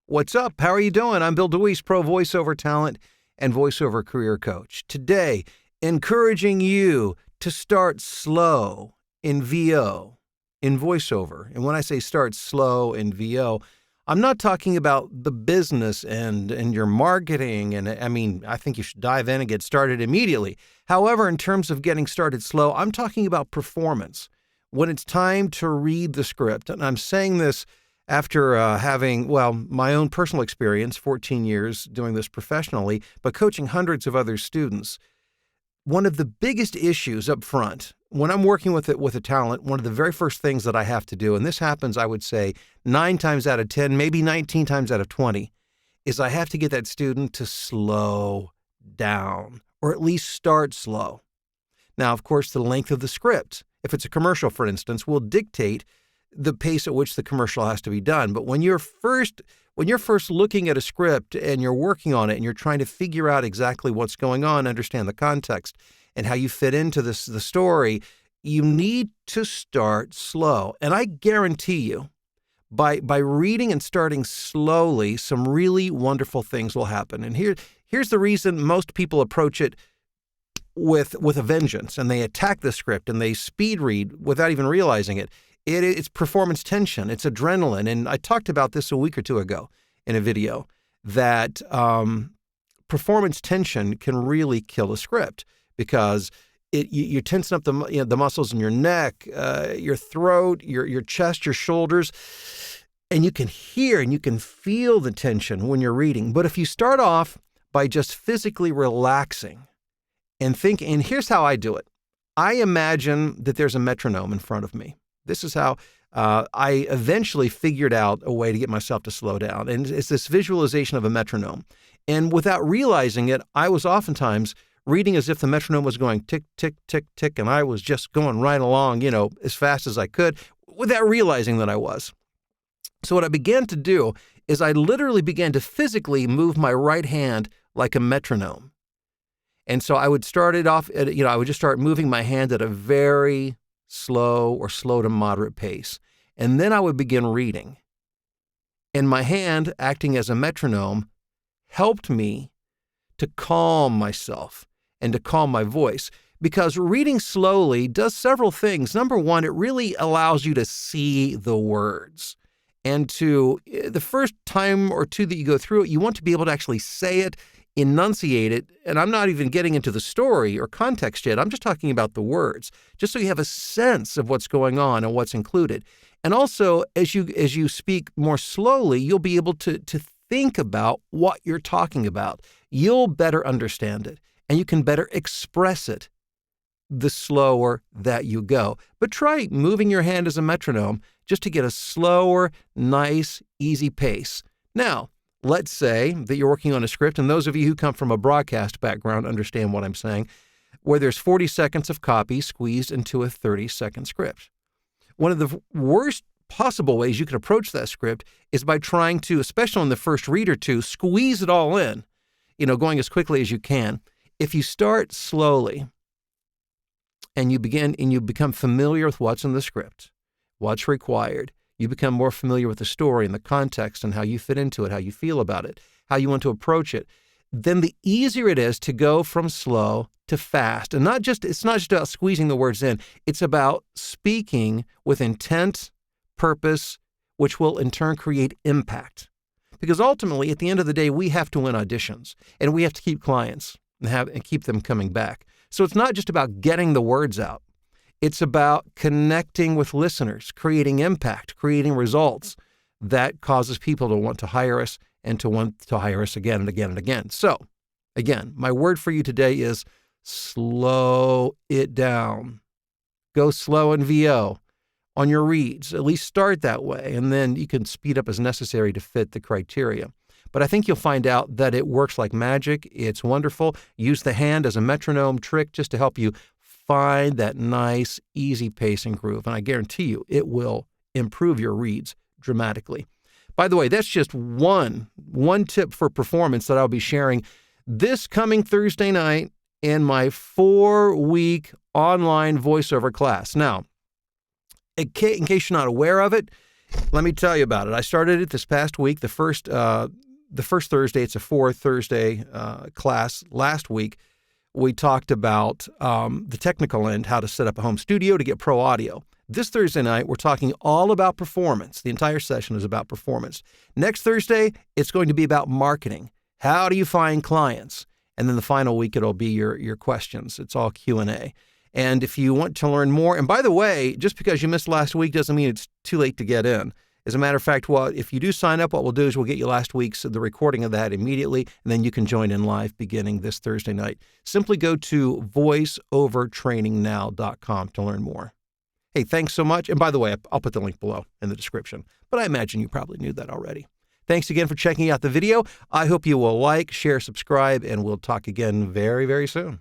What's up? How are you doing? I'm Bill DeWeese, pro voiceover talent and voiceover career coach. Today, encouraging you to start slow in VO, in voiceover. And when I say start slow in VO, I'm not talking about the business and your marketing. And I think you should dive in and get started immediately. However, in terms of getting started slow, I'm talking about performance. When it's time to read the script, and I'm saying this after having, my own personal experience, 14 years doing this professionally, but coaching hundreds of other students. One of the biggest issues up front, when I'm working with a talent, one of the very first things that I have to do, and this happens, I would say, 9 times out of 10, maybe 19 times out of 20, is I have to get that student to slow down, or at least start slow. Now, of course, the length of the script, if it's a commercial, for instance, will dictate the pace at which the commercial has to be done. But when you're first looking at a script and you're working on it and you're trying to figure out exactly what's going on, understand the context and how you fit into the story, you need to start slow. And I guarantee you, by reading and starting slowly, some really wonderful things will happen. And here's the reason most people approach it with a vengeance, and they attack the script and they speed read without even realizing it. It's performance tension. It's adrenaline. And I talked about this a week or two ago in a video that performance tension can really kill a script because you tensen up the muscles in your neck, your throat, your chest, your shoulders, and you can hear and you can feel the tension when you're reading. But if you start off by just physically relaxing and thinking, and here's how I do it. I imagine that there's a metronome in front of me. This is how I eventually figured out a way to get myself to slow down. And it's this visualization of a metronome. And without realizing it, I was oftentimes reading as if the metronome was going tick, tick, tick, tick, and I was just going right along, as fast as I could without realizing that I was. So what I began to do is I literally began to physically move my right hand like a metronome. And so I would start it off, I would just start moving my hand at a very slow or slow to moderate pace. And then I would begin reading. And my hand, acting as a metronome, helped me to calm myself and to calm my voice. Because reading slowly does several things. Number one, it really allows you to see the words. And the first time or two that you go through it, you want to be able to actually say it, enunciate it, and I'm not even getting into the story or context yet. I'm just talking about the words, just so you have a sense of what's going on and what's included. And also, as you speak more slowly, you'll be able to think about what you're talking about. You'll better understand it, and you can better express it the slower that you go. But try moving your hand as a metronome just to get a slower, nice, easy pace. Now, let's say that you're working on a script, and those of you who come from a broadcast background understand what I'm saying, where there's 40 seconds of copy squeezed into a 30-second script. One of the worst possible ways you can approach that script is by trying to, especially on the first read or two, squeeze it all in, going as quickly as you can. If you start slowly and you become familiar with what's in the script, what's required, you become more familiar with the story and the context and how you fit into it, how you feel about it, how you want to approach it, then the easier it is to go from slow to fast. And it's not just about squeezing the words in. It's about speaking with intent, purpose, which will in turn create impact. Because ultimately, at the end of the day, we have to win auditions and we have to keep clients and keep them coming back. So it's not just about getting the words out. It's about connecting with listeners, creating impact, creating results that causes people to want to hire us and to want to hire us again and again and again. So, again, my word for you today is slow it down. Go slow in VO on your reads. At least start that way, and then you can speed up as necessary to fit the criteria. But I think you'll find out that it works like magic. It's wonderful. Use the hand as a metronome trick just to help you find that nice, easy pace and groove. And I guarantee you it will improve your reads dramatically. By the way, that's just one tip for performance that I'll be sharing this coming Thursday night in my 4-week online voiceover class. Now, in case you're not aware of it, Let me tell you about it. I started it this past week. The first Thursday, it's a 4 Thursday class. Last week, we talked about the technical end, how to set up a home studio to get pro audio. This Thursday night, we're talking all about performance. The entire session is about performance. Next Thursday, it's going to be about marketing. How do you find clients? And then the final week, it'll be your questions. It's all Q&A. And if you want to learn more, and by the way, just because you missed last week doesn't mean it's too late to get in. As a matter of fact, if you do sign up, what we'll do is we'll get you last week's, the recording of that immediately, and then you can join in live beginning this Thursday night. Simply go to voiceovertrainingnow.com to learn more. Hey, thanks so much. And by the way, I'll put the link below in the description, but I imagine you probably knew that already. Thanks again for checking out the video. I hope you will like, share, subscribe, and we'll talk again very, very soon.